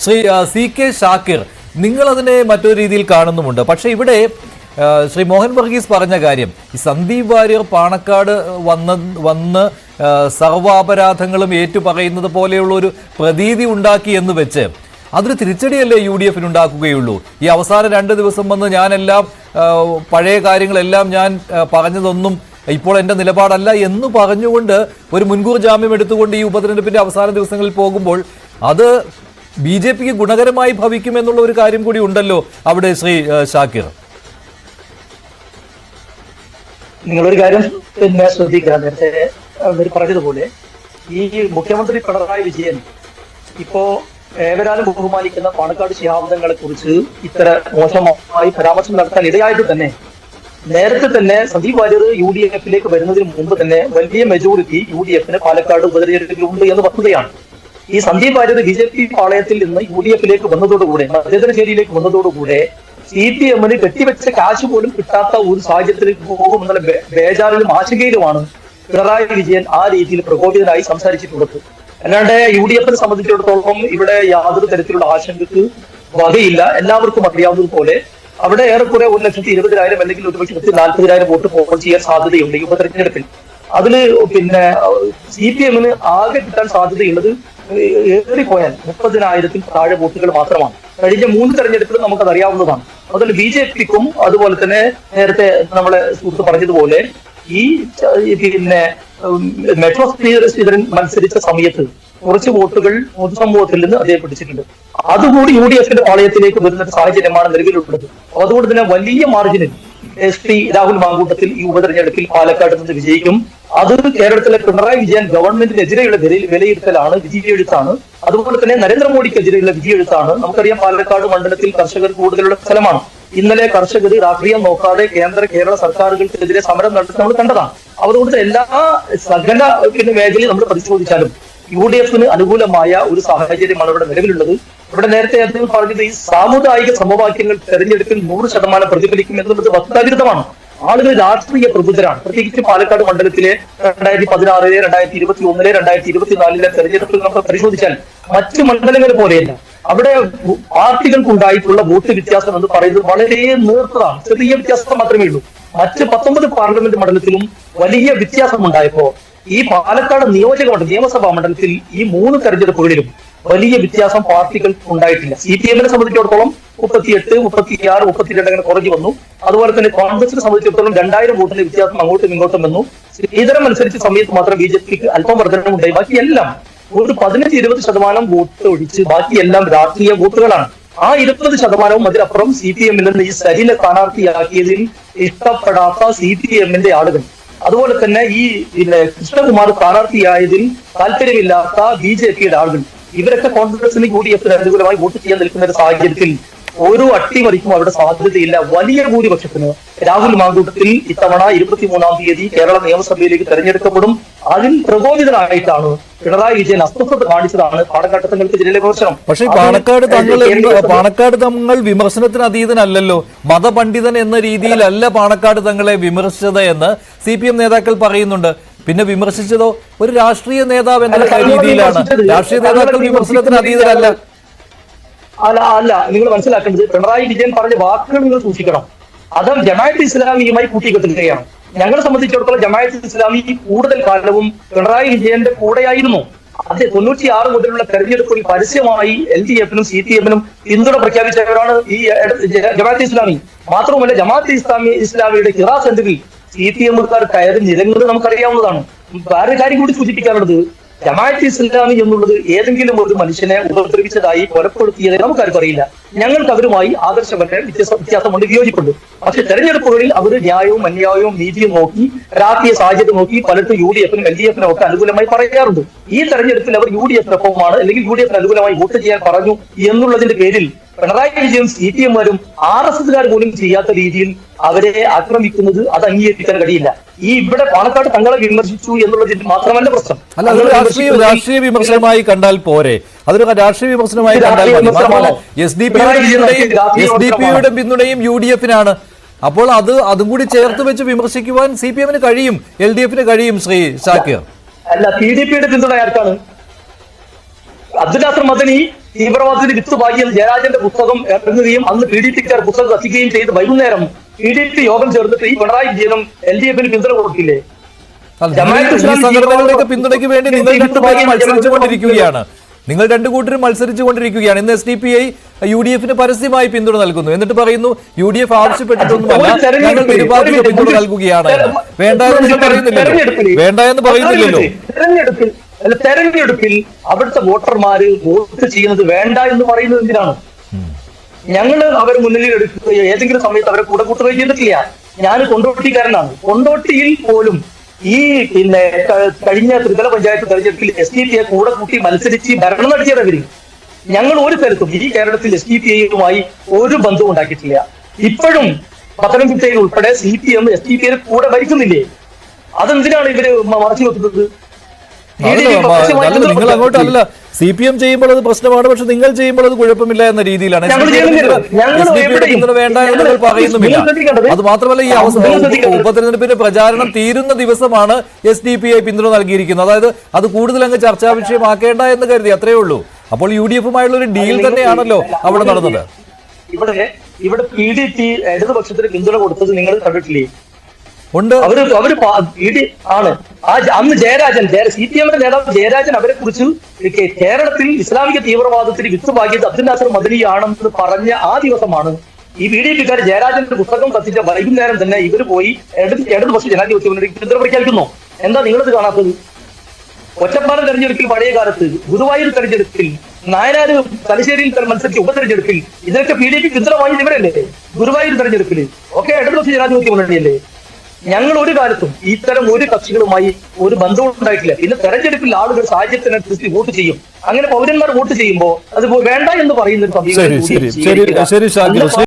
Shri CK Shakir, നിങ്ങളതിനെ മറ്റൊരു രീതിയിൽ കാണുന്നുമുണ്ട്. പക്ഷേ ഇവിടെ ശ്രീ മോഹൻ വർഗീസ് പറഞ്ഞ കാര്യം, ഈ സന്ദീപ് വാര്യർ പാണക്കാട് വന്ന് സർവാപരാധങ്ങളും ഏറ്റുപറയുന്നത് പോലെയുള്ള ഒരു പ്രതീതി ഉണ്ടാക്കി എന്ന് വെച്ച് അതൊരു തിരിച്ചടിയല്ലേ UDF ഉണ്ടാക്കുകയുള്ളൂ? ഈ അവസാന 2 ദിവസം വന്ന് ഞാനെല്ലാം പഴയ കാര്യങ്ങളെല്ലാം ഞാൻ പറഞ്ഞതൊന്നും ഇപ്പോൾ എൻ്റെ നിലപാടല്ല എന്ന് പറഞ്ഞുകൊണ്ട് ഒരു മുൻകൂർ ജാമ്യം എടുത്തുകൊണ്ട് ഈ ഉപതെരഞ്ഞെടുപ്പിൻ്റെ അവസാന ദിവസങ്ങളിൽ പോകുമ്പോൾ അത് BJPക്ക് ഗുണകരമായി ഭവിക്കുമെന്നുള്ള ഒരു കാര്യം കൂടി ഉണ്ടല്ലോ അവിടെ ശ്രീ ഷാക്കിർ. നിങ്ങളൊരു കാര്യം ശ്രദ്ധിക്കുക, നേരത്തെ പറഞ്ഞതുപോലെ ഈ മുഖ്യമന്ത്രി പിണറായി വിജയൻ ഇപ്പോ ഏവരാലും ബഹുമാനിക്കുന്ന പാണക്കാട് ശിഹാബ്ദങ്ങളെ കുറിച്ച് ഇത്ര മോശമായി പരാമർശം നടത്താൻ ഇടയായിട്ട് തന്നെ നേരത്തെ തന്നെ സന്ദീപ് വാര്യർ UDF വരുന്നതിന് മുമ്പ് തന്നെ വലിയ മെജോറിറ്റി UDF പാലക്കാട് ഉപതെരഞ്ഞെടുപ്പിലുണ്ട് എന്ന് വസ്തുതയാണ്. ഈ സന്ദീപ് വാര്യർ BJP പാളയത്തിൽ നിന്ന് UDF വന്നതോടുകൂടെ, മധ്യതലശ്ശേരിയിലേക്ക് വന്നതോടുകൂടെ CPM കെട്ടിവെച്ച കാശ് പോലും കിട്ടാത്ത ഒരു സാഹചര്യത്തിലേക്ക് പോകുമെന്നുള്ള ബേജാറിലും ആശങ്കയിലുമാണ് പിണറായി വിജയൻ ആ രീതിയിൽ പ്രകോപിതനായി സംസാരിച്ചിട്ടുള്ളത്. അല്ലാണ്ട് UDF സംബന്ധിച്ചിടത്തോളം ഇവിടെ യാതൊരു തരത്തിലുള്ള ആശങ്കക്ക് വകയില്ല. എല്ലാവർക്കും അറിയാവുന്നതുപോലെ അവിടെ ഏറെക്കുറെ 1,20,000 അല്ലെങ്കിൽ 1,40,000 വോട്ട് പോൾ ചെയ്യാൻ സാധ്യതയുണ്ട് ഈ ഉപതെരഞ്ഞെടുപ്പിൽ. അതില് CPM ആകെ കിട്ടാൻ സാധ്യതയുള്ളത് ഏറിപ്പോയാൽ 30,000-ൽ താഴെ വോട്ടുകൾ മാത്രമാണ്. കഴിഞ്ഞ 3 തെരഞ്ഞെടുപ്പിലും നമുക്കത് അറിയാവുന്നതാണ്. അതുപോലെ BJPക്കും അതുപോലെ തന്നെ നേരത്തെ നമ്മളെ സുഹൃത്ത് പറഞ്ഞതുപോലെ ഈ മെട്രോ ശ്രീധരൻ മത്സരിച്ച സമയത്ത് കുറച്ച് വോട്ടുകൾ പൊതുസമൂഹത്തിൽ നിന്ന് അദ്ദേഹം പിടിച്ചിട്ടുണ്ട്. അതുകൂടി UDF പാളയത്തിലേക്ക് വരുന്ന സാഹചര്യമാണ് നിലവിലുള്ളത്. അതുകൊണ്ട് തന്നെ വലിയ മാർജിനിൽ രാഹുൽ മാങ്കൂട്ടത്തിൽ ഈ ഉപതെരഞ്ഞെടുപ്പിൽ പാലക്കാട് നിന്ന് വിജയിക്കും. അത് കേരളത്തിലെ പിണറായി വിജയൻ ഗവൺമെന്റിനെതിരെയുള്ള വിലയിരുത്തലാണ്, വിധിയെഴുത്താണ്. അതുപോലെ തന്നെ നരേന്ദ്രമോദിക്കെതിരെയുള്ള വിധിയെഴുത്താണ്. നമുക്കറിയാം പാലക്കാട് മണ്ഡലത്തിൽ കർഷകർ കൂടുതലുള്ള സ്ഥലമാണ്. ഇന്നലെ കർഷകർ രാഷ്ട്രീയം നോക്കാതെ കേരള സർക്കാരുകൾക്കെതിരെ സമരം നടത്തി നമ്മൾ കണ്ടതാണ്. അതുകൊണ്ട് എല്ലാ സകല മേഖലയും നമ്മൾ പരിശോധിച്ചാലും UDF അനുകൂലമായ ഒരു സാഹചര്യമാണ് ഇവിടെ നിലവിലുള്ളത്. ഇവിടെ നേരത്തെ അദ്ദേഹം പറഞ്ഞത് ഈ സാമുദായിക സമവാക്യങ്ങൾ തെരഞ്ഞെടുപ്പിൽ 100% പ്രതിഫലിക്കും എന്നുള്ളത് വസ്തുതാവിരുദ്ധമാണ്. ആളുകൾ രാഷ്ട്രീയ പ്രബുദ്ധരാണ്. പ്രത്യേകിച്ച് പാലക്കാട് മണ്ഡലത്തിലെ 2016, 2021, 2024 തെരഞ്ഞെടുപ്പിൽ നമുക്ക് പരിശോധിച്ചാൽ മറ്റ് മണ്ഡലങ്ങൾ പോലെയല്ല. അവിടെ പാർട്ടികൾക്കുണ്ടായിട്ടുള്ള വോട്ട് വ്യത്യാസം എന്ന് പറയുന്നത് വളരെ നേർത്തതാണ്. ചെറിയ വ്യത്യാസം മാത്രമേ ഉള്ളൂ. മറ്റ് 19 പാർലമെന്റ് മണ്ഡലത്തിലും വലിയ വ്യത്യാസം ഉണ്ടായപ്പോ ഈ പാലക്കാട് നിയമസഭാ മണ്ഡലത്തിൽ ഈ 3 തെരഞ്ഞെടുപ്പുകളിലും വലിയ വ്യത്യാസം പാർട്ടികൾക്ക് ഉണ്ടായിട്ടില്ല. CPM സംബന്ധിച്ചിടത്തോളം 38, 36, 32 അങ്ങനെ കുറഞ്ഞു വന്നു. അതുപോലെ തന്നെ കോൺഗ്രസിനെ സംബന്ധിച്ചിടത്തോളം 2000 വോട്ടിന്റെ വ്യത്യാസം അങ്ങോട്ടും ഇങ്ങോട്ടും വന്നു. ശ്രീധരൻ മത്സരിച്ച സമയത്ത് മാത്രം BJPക്ക് അല്പം വർധനമുണ്ടായി. ബാക്കിയെല്ലാം ഒരു 15-20% വോട്ട് ഒഴിച്ച് ബാക്കിയെല്ലാം രാഷ്ട്രീയ വോട്ടുകളാണ്. ആ 20%വും അതിനപ്പുറം CPM ഈ സരിനെ സ്ഥാനാർത്ഥിയാക്കിയതിൽ ഇഷ്ടപ്പെടാത്ത CPM ആളുകൾ, അതുപോലെ തന്നെ ഈ കൃഷ്ണകുമാർ സ്ഥാനാർത്ഥിയായതിൽ താല്പര്യമില്ലാത്ത BJP ആളുകൾ, ഇവരൊക്കെ കോൺഗ്രസിന് UDF അനുകൂലമായി വോട്ട് ചെയ്യാൻ നിൽക്കുന്ന ഒരു സാഹചര്യത്തിൽ ഓരോ അട്ടിമറിക്കും അവിടെ സാധ്യതയില്ല. വലിയ ഭൂരിപക്ഷത്തിന് രാഹുൽ മാങ്കൂട്ടത്തിൽ ഇത്തവണ 23-ാം തീയതി കേരള നിയമസഭയിലേക്ക് തെരഞ്ഞെടുക്കപ്പെടും. അതിൽ പ്രകോപിതനായിട്ടാണ് പിണറായി വിജയൻ അസ്വസ്ഥത കാണിച്ചതാണ് പാണക്കാട് തങ്ങൾക്കെതിരെ വിമർശനം. പക്ഷേ പാണക്കാട് തങ്ങൾ വിമർശനത്തിന് അതീതനല്ലല്ലോ. മതപണ്ഡിതൻ എന്ന രീതിയിലല്ല പാണക്കാട് തങ്ങളെ വിമർശിച്ചത് എന്ന് CPM നേതാക്കൾ പറയുന്നുണ്ട്. പിന്നെ വിമർശിച്ചതോ ഒരു രാഷ്ട്രീയ നേതാവ് എന്ന രീതിയിലാണ്. രാഷ്ട്രീയ നേതാക്കൾ വിമർശനത്തിന് അതീതരല്ല. അല്ല, നിങ്ങൾ മനസ്സിലാക്കേണ്ടത് പിണറായി വിജയൻ പറഞ്ഞ വാക്കുകൾ നിങ്ങൾ സൂക്ഷിക്കണം. അത് ജമാഅത്ത് ഇസ്ലാമിയുമായി കൂട്ടിക്കെട്ടുകയാണ്. ഞങ്ങളെ സംബന്ധിച്ചിടത്തോളം ജമാഅത്ത് ഇസ്ലാമി കൂടുതൽ കാലവും പിണറായി വിജയന്റെ കൂടെയായിരുന്നു. അത് 96 മുതലുള്ള തെരഞ്ഞെടുപ്പിൽ പരസ്യമായി LDF-നും CPM-നും പിന്തുണ പ്രഖ്യാപിച്ചവരാണ് ഈ ജമാഅത്ത് ഇസ്ലാമി. മാത്രവുമല്ല ജമാഅത്ത് ഇസ്ലാമിയുടെ ഹിറാ സെന്ററിൽ CPM-കാർ കയറി നിരങ്ങുന്നത് നമുക്കറിയാവുന്നതാണ്. വേറെ കാര്യം കൂടി സൂചിപ്പിക്കാനുള്ളത്, ജമാഅത്ത് ഇസ്ലാമി എന്നുള്ളത് ഏതെങ്കിലും ഒരു മനുഷ്യനെ ഉപദ്രവിച്ചതായി കൊലപ്പെടുത്തിയതായി നമുക്കാർക്കും അറിയില്ല. ഞങ്ങൾക്ക് അവരുമായി ആദർശപരമായ വ്യത്യാസമുണ്ട്, വിയോജിപ്പുണ്ട്. പക്ഷെ തെരഞ്ഞെടുപ്പുകളിൽ അവർ ന്യായവും അന്യായവും നീതിയും നോക്കി, രാഷ്ട്രീയ സാഹചര്യം നോക്കി പലർക്കും UDF-നും LDF-നും ഒക്കെ അനുകൂലമായി പറയാറുണ്ട്. ഈ തെരഞ്ഞെടുപ്പിൽ അവർ UDF-നൊപ്പമാണ് അല്ലെങ്കിൽ UDF-ന് അനുകൂലമായി വോട്ട് ചെയ്യാൻ പറഞ്ഞു എന്നുള്ളതിന്റെ പേരിൽ പിണറായി വിജയൻ CPM-മാരും RSS-കാർ പോലും ചെയ്യാത്ത രീതിയിൽ അവരെ ആക്രമിക്കുന്നത് അത് അംഗീകരിക്കാൻ കഴിയില്ല. ഈ ഇവിടെ പാണക്കാട് തങ്ങളെ വിമർശിച്ചു എന്നുള്ളതിൽ മാത്രമല്ല പ്രശ്നം. അല്ല, അതൊരു രാഷ്ട്രീയ വിമർശനമായി കണ്ടാൽ പോരെ? അതൊരു രാഷ്ട്രീയ വിമർശനമായി കണ്ടാൽ SDP-യുടെ പിന്തുണയും UDF-നാണ്. അപ്പോൾ അതും കൂടി ചേർത്ത് വെച്ച് വിമർശിക്കുവാൻ CPM-ന് കഴിയും, LDF-ന് കഴിയും. ശ്രീ ഷാക്കിർ, അല്ല, PDP-യുടെ പിന്തുണ ആർക്കാണ്? അബ്ദുൽ നാസർ മദനി തീവ്രവാദത്തിന് വിത്ത് ഭാഗ്യം ജയരാജന്റെ പുസ്തകം ഇറങ്ങുകയും അന്ന് PDPക്കാർ പുസ്തകം കത്തിക്കുകയും ചെയ്ത് വൈകുന്നേരം PDP യോഗം ചേർന്നിട്ട് ഈ പിണറായി വിജയനും LDF-ന് പിന്തുണ കൊടുക്കില്ലേ? ഈ സംഘടനകളുടെയൊക്കെ പിന്തുണയ്ക്ക് വേണ്ടി നിങ്ങൾ രണ്ടുപേരും മത്സരിച്ചുകൊണ്ടിരിക്കുകയാണ്. നിങ്ങൾ രണ്ടു കൂട്ടരും മത്സരിച്ചുകൊണ്ടിരിക്കുകയാണ്. ഇന്ന് SDPI UDF-ന് പരസ്യമായി പിന്തുണ നൽകുന്നു. എന്നിട്ട് പറയുന്നു UDF ആവശ്യപ്പെട്ടിട്ടൊന്നുമല്ല, ഞങ്ങൾ നിരുപാധിക പിന്തുണ നൽകുകയാണ്. വേണ്ട എന്ന് പറയുന്നില്ലല്ലോ. തെരഞ്ഞെടുപ്പിൽ അവിടുത്തെ വോട്ടർമാര് വോട്ട് ചെയ്യുന്നത് വേണ്ട എന്ന് പറയുന്നത് എന്തിനാണ്? ഞങ്ങള് അവരെ മുന്നിൽ എടുക്കുകയോ ഏതെങ്കിലും സമയത്ത് അവരെ കൂടെ കൂട്ടുകയോ ചെയ്തിട്ടില്ല. ഞാൻ കൊണ്ടോട്ടിക്കാരനാണ്. കൊണ്ടോട്ടിയിൽ പോലും ഈ കഴിഞ്ഞ ത്രിതല പഞ്ചായത്ത് തെരഞ്ഞെടുപ്പിൽ SDPI കൂടെ കൂട്ടി മത്സരിച്ച് ഭരണം നടത്തിയവര്. ഞങ്ങൾ ഒരു സ്ഥലത്തും ഈ കേരളത്തിൽ SDPI-യുമായി ഒരു ബന്ധവും ഉണ്ടാക്കിയിട്ടില്ല. ഇപ്പോഴും പത്തനംതിട്ടയിൽ ഉൾപ്പെടെ CPM SDPI കൂടെ ഭരിക്കുന്നില്ലേ? അതെന്തിനാണ് ഇവര് മറച്ചു വെക്കുന്നത്? നിങ്ങൾ അങ്ങോട്ടല്ല. CPM ചെയ്യുമ്പോൾ അത് പ്രശ്നമാണ്, പക്ഷെ നിങ്ങൾ ചെയ്യുമ്പോൾ അത് കുഴപ്പമില്ല എന്ന രീതിയിലാണ്. പിന്തുണ വേണ്ട എന്ന് നിങ്ങൾ പറയുന്നുമില്ല. അത് മാത്രമല്ല, ഈ ഉപതെരഞ്ഞെടുപ്പിന്റെ പ്രചാരണം തീരുന്ന ദിവസമാണ് SDPI പിന്തുണ നൽകിയിരിക്കുന്നത്. അതായത് അത് കൂടുതൽ അങ്ങ് ചർച്ചാ വിഷയമാക്കേണ്ട എന്ന് കരുതി, അത്രയേ ഉള്ളൂ. അപ്പോൾ UDF-ഉമായുള്ള ഒരു ഡീൽ തന്നെയാണല്ലോ അവിടെ നടന്നത്. ഇവിടെ PDP ഇടതുപക്ഷത്തിന് പിന്തുണ കൊടുത്തത് നിങ്ങൾ കണ്ടിട്ടില്ലേ? ഉണ്ട്. അവര് ആണ്. അന്ന് CPM-ന്റെ നേതാവ് ജയരാജൻ അവരെ കുറിച്ച് കേരളത്തിൽ ഇസ്ലാമിക തീവ്രവാദത്തിന് വിത്ത് ഭാഗ്യത് അബ്ദുൽ നാസർ മദനിയാണെന്ന് പറഞ്ഞ ആ ദിവസമാണ് ഈ PDP-ക്കാർ ജയരാജന്റെ പുസ്തകം കത്തിച്ച വൈകുന്നേരം തന്നെ ഇവര് പോയി ഇടതുപക്ഷ ജനാധിപത്യ മുന്നണിക്ക് പിന്തുണ പ്രഖ്യാപിക്കുന്നു. എന്താ നിങ്ങളത് കാണാത്തത്? ഒറ്റപ്പാലം തെരഞ്ഞെടുപ്പിൽ പഴയ കാലത്ത്, ഗുരുവായൂർ തെരഞ്ഞെടുപ്പിൽ, നായനാർ തലശ്ശേരിയിൽ മത്സരിച്ച ഉപതെരഞ്ഞെടുപ്പിൽ ഇതിനൊക്കെ PDP പിന്തുണ വാങ്ങിയത് ഇവരല്ലേ? ഗുരുവായൂർ തെരഞ്ഞെടുപ്പിൽ ഒക്കെ ഇടതുപക്ഷ ജനാധിപത്യ മുന്നണിയല്ലേ? ഞങ്ങൾ ഒരു കാലത്തും ഇത്തരം ഒരു കക്ഷികളുമായി ഒരു ബന്ധവും ഉണ്ടായിട്ടില്ല. പിന്നെ തെരഞ്ഞെടുപ്പിൽ ആളുകൾ സാഹചര്യത്തിനനുസരിച്ച് വോട്ട് ചെയ്യും. അങ്ങനെ പൗരന്മാർ വോട്ട് ചെയ്യുമ്പോൾ അത് വേണ്ട എന്ന് പറയുന്ന